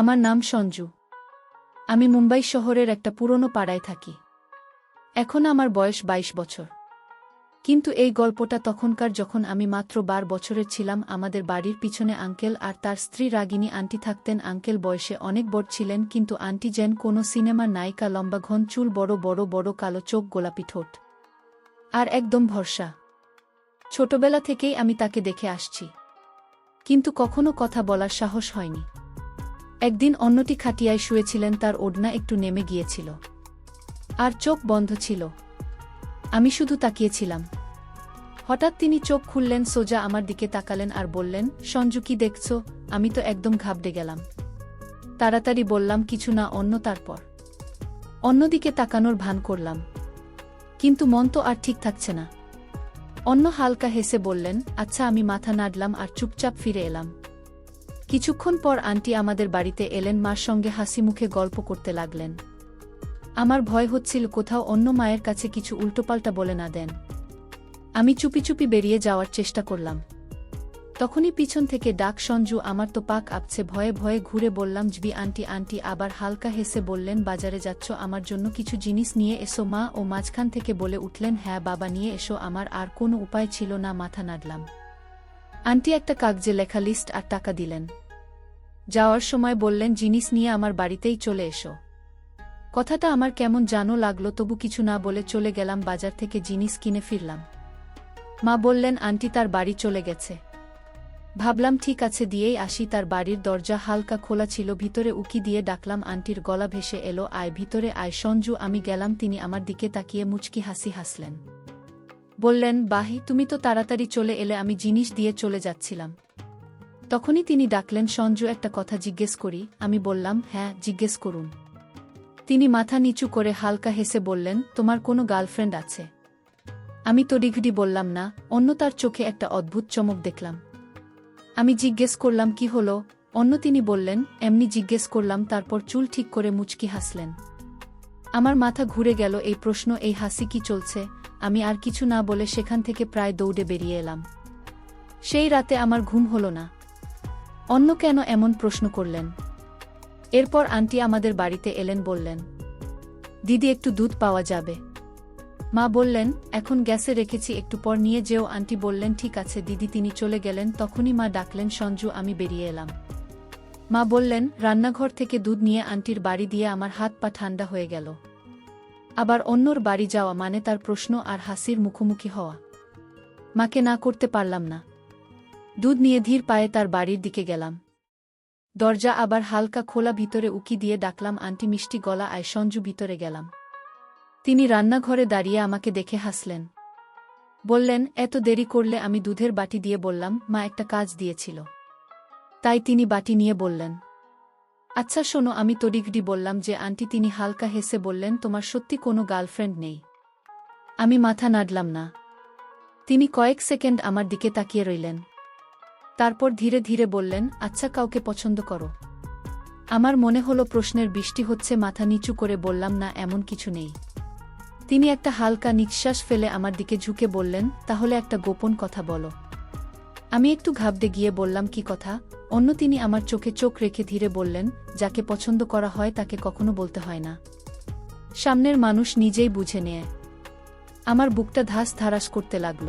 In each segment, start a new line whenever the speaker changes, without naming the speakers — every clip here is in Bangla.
আমার নাম সঞ্জু। আমি মুম্বাই শহরের একটা পুরনো পাড়ায় থাকি। এখন আমার বয়স ২২ বছর। কিন্তু এই গল্পটা তখনকার, যখন আমি মাত্র ১২ বছরের ছিলাম। আমাদের বাড়ির পিছনে আঙ্কেল আর তার স্ত্রী রাগিনী আন্টি থাকতেন। আঙ্কেল বয়সে অনেক বড় ছিলেন, কিন্তু আন্টি যেন কোনো সিনেমার নায়িকা। লম্বা ঘন চুল, বড় বড় বড় কালো চোখ, গোলাপি ঠোঁট, আর একদম ভরসা। ছোটবেলা থেকেই আমি তাকে দেখে আসছি, কিন্তু কখনো কথা বলার সাহস হয়নি। একদিন অন্যটি খাটিয়ায় শুয়েছিলেন, তার ওড়না একটু নেমে গিয়েছিল আর চোখ বন্ধ ছিল। আমি শুধু তাকিয়েছিলাম। হঠাৎ তিনি চোখ খুললেন, সোজা আমার দিকে তাকালেন আর বললেন, সঞ্জু, কি দেখছ? আমি তো একদম ঘাবড়ে গেলাম। তাড়াতাড়ি বললাম, কিছু না অন্য। তারপর অন্যদিকে তাকানোর ভান করলাম, কিন্তু মন তো আর ঠিক থাকছে না। অন্য হালকা হেসে বললেন, আচ্ছা। আমি মাথা নাড়লাম আর চুপচাপ ফিরে এলাম। কিছুক্ষণ পর আন্টি আমাদের বাড়িতে এলেন। মার সঙ্গে হাসি মুখে গল্প করতে লাগলেন। আমার ভয় হচ্ছিল কোথাও অন্য মায়ের কাছে কিছু উল্টোপাল্টা বলে না দেন। আমি চুপি চুপি বেরিয়ে যাওয়ার চেষ্টা করলাম। তখনই পিছন থেকে ডাক, সঞ্জু। আমার তো পাক আপছে। ভয়ে ভয়ে ঘুরে বললাম, জবি আন্টি। আন্টি আবার হালকা হেসে বললেন, বাজারে যাচ্ছ? আমার জন্য কিছু জিনিস নিয়ে এসো মা। ও মাঝখান থেকে বলে উঠলেন, হ্যাঁ বাবা, নিয়ে এসো। আমার আর কোনো উপায় ছিল না, মাথা নাড়লাম। আন্টি একটা কাগজে লেখা লিস্ট আর টাকা দিলেন। যাওয়ার সময় বললেন, জিনিস নিয়ে আমার বাড়িতেই চলে এসো। কথাটা আমার কেমন জানো লাগলো, তবু কিছু না বলে চলে গেলাম। বাজার থেকে জিনিস কিনে ফিরলাম। মা বললেন, আন্টি তার বাড়ি চলে গেছে। ভাবলাম ঠিক আছে, দিয়েই আসি। তার বাড়ির দরজা হালকা খোলা ছিল। ভিতরে উকি দিয়ে ডাকলাম। আন্টির গলা ভেসে এলো, আয় ভিতরে আয় সঞ্জু। আমি গেলাম। তিনি আমার দিকে তাকিয়ে মুচকি হাসি হাসলেন। বললেন, বাহি, তুমি তো তাড়াতাড়ি চলে এলে। আমি জিনিস দিয়ে চলে যাচ্ছিলাম। তখনই তিনি ডাকলেন, সঞ্জু, একটা কথা জিজ্ঞেস করি? আমি বললাম, হ্যাঁ, জিজ্ঞেস করুন। তিনি মাথা নিচু করে হালকা হেসে বললেন, তোমার কোনো গার্লফ্রেন্ড আছে? আমি তড়িঘড়ি বললাম, না। অন্য তার চোখে একটা অদ্ভুত চমক দেখলাম। আমি জিজ্ঞেস করলাম, কি হলো? অন্য তিনি বললেন, এমনি জিজ্ঞেস করলাম। তারপর চুল ঠিক করে মুচকি হাসলেন। আমার মাথা ঘুরে গেল। এই প্রশ্ন, এই হাসি, কি চলছে? আমি আর কিছু না বলে সেখান থেকে প্রায় দৌড়ে বেরিয়ে এলাম। সেই রাতে আমার ঘুম হলো না। অন্য কেন এমন প্রশ্ন করলেন? এরপর আন্টি আমাদের বাড়িতে এলেন। বললেন, দিদি, একটু দুধ পাওয়া যাবে? মা বললেন, এখন গ্যাসে রেখেছি, একটু পর নিয়ে যেও। আন্টি বললেন, ঠিক আছে দিদি। তিনি চলে গেলেন। তখনই মা ডাকলেন, সঞ্জু। আমি বেরিয়ে এলাম। মা বললেন, রান্নাঘর থেকে দুধ নিয়ে আন্টির বাড়ি দিয়ে আমার হাত পা ঠান্ডা হয়ে গেল। আবার অন্যর বাড়ি যাওয়া মানে তার প্রশ্ন আর হাসির মুখোমুখি হওয়া। মাকে না করতে পারলাম না। দুধ নিয়ে ধীর পায়ে তার বাড়ির দিকে গেলাম। দরজা আবার হালকা খোলা। ভিতরে উকি দিয়ে ডাকলাম, আন্টি। মিষ্টি গলা, আয় সঞ্জু। ভিতরে গেলাম। তিনি রান্নাঘরে দাঁড়িয়ে আমাকে দেখে হাসলেন। বললেন, এত দেরি করলে? আমি দুধের বাটি দিয়ে বললাম, মা একটা কাজ দিয়েছিল, তাই। তিনি বাটি নিয়ে বললেন, আচ্ছা শোনো। আমি তড়িঘড়ি বললাম যে, আন্টি। তিনি হালকা হেসে বললেন, তোমার সত্যি কোনো গার্লফ্রেন্ড নেই? আমি মাথা নাড়লাম না। তিনি কয়েক সেকেন্ড আমার দিকে তাকিয়ে রইলেন। তারপর ধীরে ধীরে বললেন, আচ্ছা, কাউকে পছন্দ করো? আমার মনে হলো প্রশ্নের বৃষ্টি হচ্ছে। মাথা নিচু করে বললাম, না, এমন কিছু নেই। তিনি একটা হালকা নিঃশ্বাস ফেলে আমার দিকে ঝুঁকে বললেন, তাহলে একটা গোপন কথা বলো। আমি একটু ঘাবড়ে গিয়ে বললাম, কি কথা? অন্য তিনি আমার চোখে চোখ রেখে ধীরে বললেন, যাকে পছন্দ করা হয় তাকে কখনো বলতে হয় না। সামনের মানুষ নিজেই বুঝে নেয়। আমার বুকটা ধাস ধারাস করতে লাগল।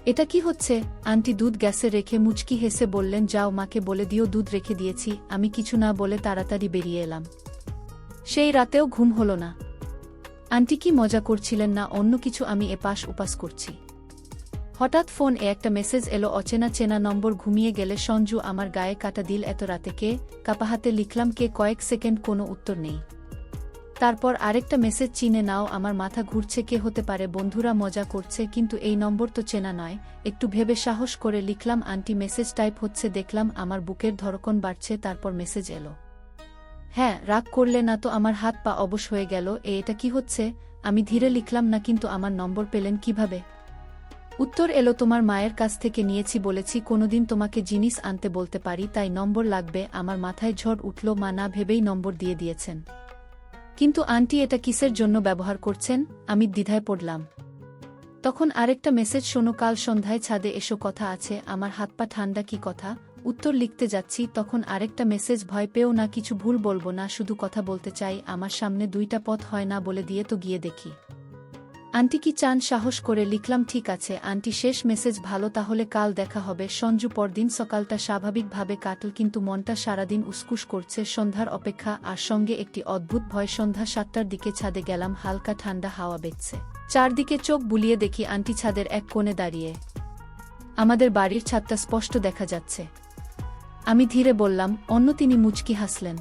এটা কি হচ্ছে? আন্টি দুধ গ্যাসে রেখে মুচকি হেসে বললেন, যাও, মাকে বলে দিও দুধ রেখে দিয়েছি। আমি কিছু না বলে তাড়াতাড়ি বেরিয়ে এলাম। সেই রাতেও ঘুম হলো না। আন্টি কি মজা করছিলেন না অন্য কিছু? আমি এপাশ ওপাশ করছি। হঠাৎ ফোন এ একটা মেসেজ এলো, অচেনা চেনা নম্বর। ঘুমিয়ে গেলে সঞ্জু। আমার গায়ে কাটা দিল। এত রাতে কে? কাপা হাতে লিখলাম, কে? কয়েক সেকেন্ড কোনো উত্তর নেই। তারপর আরেকটা মেসেজ, চিনে নাও। আমার মাথা ঘুরছে। কে হতে পারে? বন্ধুরা মজা করছে, কিন্তু এই নম্বর তো চেনা নয়। একটু ভেবে সাহস করে লিখলাম, আন্টি। মেসেজ টাইপ হচ্ছে। দেখলাম আমার বুকের ধড়কন বাড়ছে। তারপর মেসেজ এলো, হ্যাঁ, রাগ করলে না তো? আমার হাত পা অবশ হয়ে গেল। এটা কি হচ্ছে? আমি ধীরে লিখলাম, না, কিন্তু আমার নম্বর পেলেন কিভাবে? উত্তর এলো, তোমার মায়ের কাছ থেকে নিয়েছি। বলেছি কোনোদিন তোমাকে জিনিস আনতে বলতে পারি, তাই নম্বর লাগবে। আমার মাথায় ঝড় উঠল। মা না ভেবেই নম্বর দিয়ে দিয়েছেন। কিন্তু আন্টি এটা কিসের জন্য ব্যবহার করছেন? আমি দ্বিধায় পড়লাম। তখন আরেকটা মেসেজ, শোনো, কাল সন্ধ্যায় ছাদে এসো, কথা আছে। আমার হাত পা ঠান্ডা। কি কথা? উত্তর লিখতে যাচ্ছি তখন আরেকটা মেসেজ, ভয় পেও না, কিছু ভুল বলবো না, শুধু কথা বলতে চাই, আমার সামনে দুইটা পথ হয় না, বলে দিয়ে তো গিয়ে দেখি আন্টি কি চান। সাহস করে লিখলাম ঠিক আছে আন্টি। শেষ মেসেজ, ভালো তাহলে কাল দেখা হবে সঞ্জু। পরদিন সকালটা স্বাভাবিকভাবে কাটল, কিন্তু মনটা সারাদিন উসকুস করছে, সন্ধ্যার অপেক্ষা, আর সঙ্গে একটি অদ্ভুত ভয়। সন্ধ্যা 7টার দিকে ছাদে গেলাম, হালকা ঠান্ডা হাওয়া বেচ্ছে, চারদিকে চোখ বুলিয়ে দেখি আন্টি ছাদের এক কোণে দাঁড়িয়ে। আমাদের বাড়ির ছাদটা স্পষ্ট দেখা যাচ্ছে। আমি ধীরে বললাম অন্য। তিনি মুচকি হাসলেন,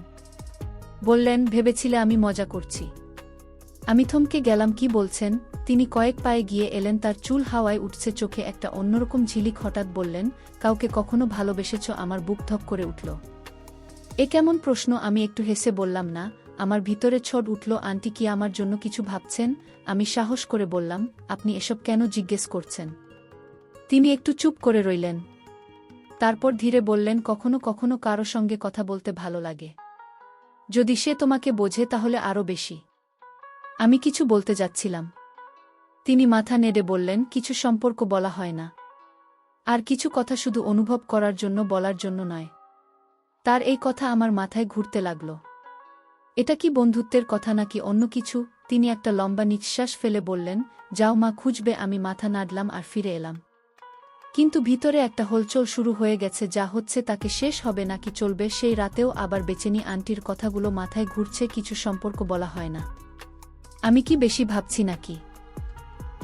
বললেন ভেবেছিলে আমি মজা করছি। আমি থমকে গেলাম, কি বলছেন? তিনি কয়েক পায়ে গিয়ে এলেন, তার চুল হাওয়ায় উঠছে, চোখে একটা অন্যরকম ঝিলিক। হঠাৎ বললেন, কাউকে কখনো ভালোবেসেছ? আমার বুক ধক করে উঠল। এ কেমন প্রশ্ন? আমি একটু হেসে বললাম না। আমার ভিতরে ছট উঠল, আন্টি কি আমার জন্য কিছু ভাবছেন? আমি সাহস করে বললাম, আপনি এসব কেন জিজ্ঞেস করছেন? তিনি একটু চুপ করে রইলেন, তারপর ধীরে বললেন, কখনো কখনো কারো সঙ্গে কথা বলতে ভালো লাগে, যদি সে তোমাকে বোঝে তাহলে আরও বেশি। আমি কিছু বলতে যাচ্ছিলাম, তিনি মাথা নেড়ে বললেন, কিছু সম্পর্ক বলা হয় না, আর কিছু কথা শুধু অনুভব করার জন্য, বলার জন্য নয়। তার এই কথা আমার মাথায় ঘুরতে লাগল। এটা কি বন্ধুত্বের কথা নাকি অন্য কিছু? তিনি একটা লম্বা নিঃশ্বাস ফেলে বললেন, যাও মা খুঁজবে। আমি মাথা নাড়লাম আর ফিরে এলাম, কিন্তু ভিতরে একটা হলচল শুরু হয়ে গেছে। যা হচ্ছে তাকে শেষ হবে নাকি চলবে? সেই রাতেও আবার বেচেনি আন্টির কথাগুলো মাথায় ঘুরছে, কিছু সম্পর্ক বলা হয় না। আমি কি বেশি ভাবছি নাকি?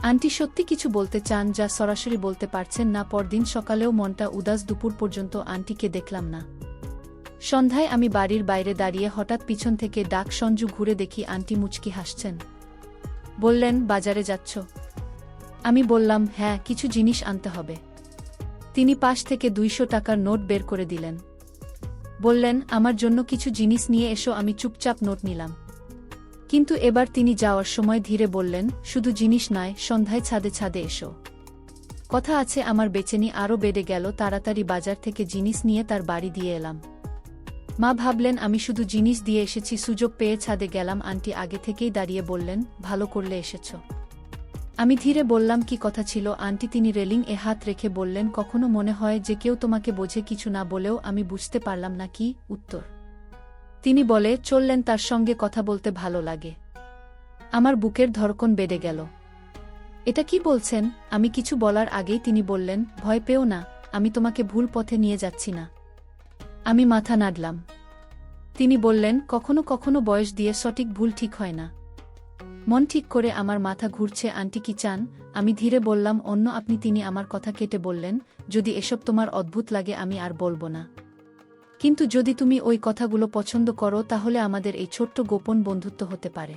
আন্টি সত্যি কিছু বলতে চান যা সরাসরি বলতে পারছেন না। পরদিন সকালেও মনটা উদাস, দুপুর পর্যন্ত আন্টিকে দেখলাম না। সন্ধ্যায় আমি বাড়ির বাইরে দাঁড়িয়ে হঠাৎ পিছন থেকে ডাক, সঞ্জু। ঘুরে দেখি আন্টি মুচকি হাসছেন, বললেন, বাজারে যাচ্ছ? আমি বললাম, হ্যাঁ, কিছু জিনিস আনতে হবে। তিনি পাশ থেকে 200 টাকার নোট বের করে দিলেন, বললেন, আমার জন্য কিছু জিনিস নিয়ে এসো। আমি চুপচাপ নোট নিলাম, কিন্তু এবার তিনি যাওয়ার সময় ধীরে বললেন, শুধু জিনিস নয়, সন্ধ্যায় ছাদে ছাদে এসো, কথা আছে। আমার বেচেনি আরও বেড়ে গেল। তাড়াতাড়ি বাজার থেকে জিনিস নিয়ে তার বাড়ি দিয়ে এলাম। মা ভাবলেন আমি শুধু জিনিস দিয়ে এসেছি। সুযোগ পেয়ে ছাদে গেলাম। আন্টি আগে থেকেই দাঁড়িয়ে বললেন, ভালো করলে এসেছ। আমি ধীরে বললাম, কি কথা ছিল আন্টি? তিনি রেলিং এ হাত রেখে বললেন, কখনো মনে হয় যে কেউ তোমাকে বোঝে, কিছু না বলেও। আমি বুঝতে পারলাম না কি উত্তর। তিনি বলে চললেন, তার সঙ্গে কথা বলতে ভালো লাগে। আমার বুকের ধড়কন বেড়ে গেল। এটা কি বলছেন? আমি কিছু বলার আগেই তিনি বললেন, ভয় পেও না, আমি তোমাকে ভুল পথে নিয়ে যাচ্ছি না। আমি মাথা নাড়লাম। তিনি বললেন, কখনো কখনো বয়স দিয়ে সঠিক ভুল ঠিক হয় না। মন ঠিক করে। আমার মাথা ঘুরছে। আন্টি কি চান? আমি ধীরে বললাম, অন্য। আপনি। তিনি আমার কথা কেটে বললেন, যদি এসব তোমার অদ্ভুত লাগে আমি আর বলবো না, কিন্তু যদি তুমি ওই কথাগুলো পছন্দ করো তাহলে আমাদের এই ছোট্ট গোপন বন্ধুত্ব হতে পারে।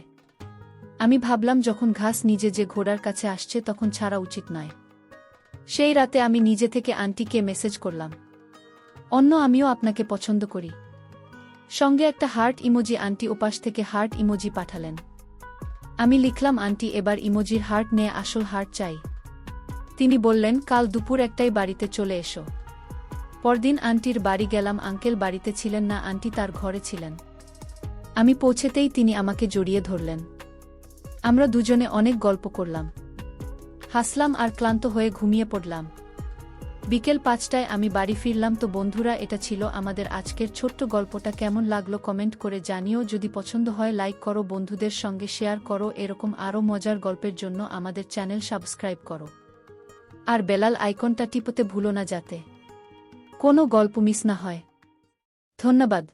আমি ভাবলাম, যখন ঘাস নিজে যে ঘোড়ার কাছে আসছে তখন ছাড়া উচিত নয়। সেই রাতে আমি নিজে থেকে আন্টিকে মেসেজ করলাম, অন্য, আমিও আপনাকে পছন্দ করি, সঙ্গে একটা হার্ট ইমোজি। আন্টি ওপাশ থেকে হার্ট ইমোজি পাঠালেন। আমি লিখলাম, আন্টি এবার ইমোজির হার্ট নিয়ে, আসল হার্ট চাই। তিনি বললেন, কাল দুপুর 1টায় বাড়িতে চলে এসো। পরদিন আন্টির বাড়ি গেলাম। আঙ্কেল বাড়িতে ছিলেন না, আন্টি তার ঘরে ছিলেন। আমি পৌঁছেতেই তিনি আমাকে জড়িয়ে ধরলেন। আমরা দুজনে অনেক গল্প করলাম, হাসলাম আর ক্লান্ত হয়ে ঘুমিয়ে পড়লাম। বিকেল 5টায় আমি বাড়ি ফিরলাম। তো বন্ধুরা, এটা ছিল আমাদের আজকের ছোট্ট গল্পটা। কেমন লাগলো কমেন্ট করে জানিও। যদি পছন্দ হয় লাইক করো, বন্ধুদের সঙ্গে শেয়ার করো। এরকম আরও মজার গল্পের জন্য আমাদের চ্যানেল সাবস্ক্রাইব করো, আর বেলাল আইকনটা টিপতে ভুলো না যাতে কোনো গল্প মিস না হয়। ধন্যবাদ।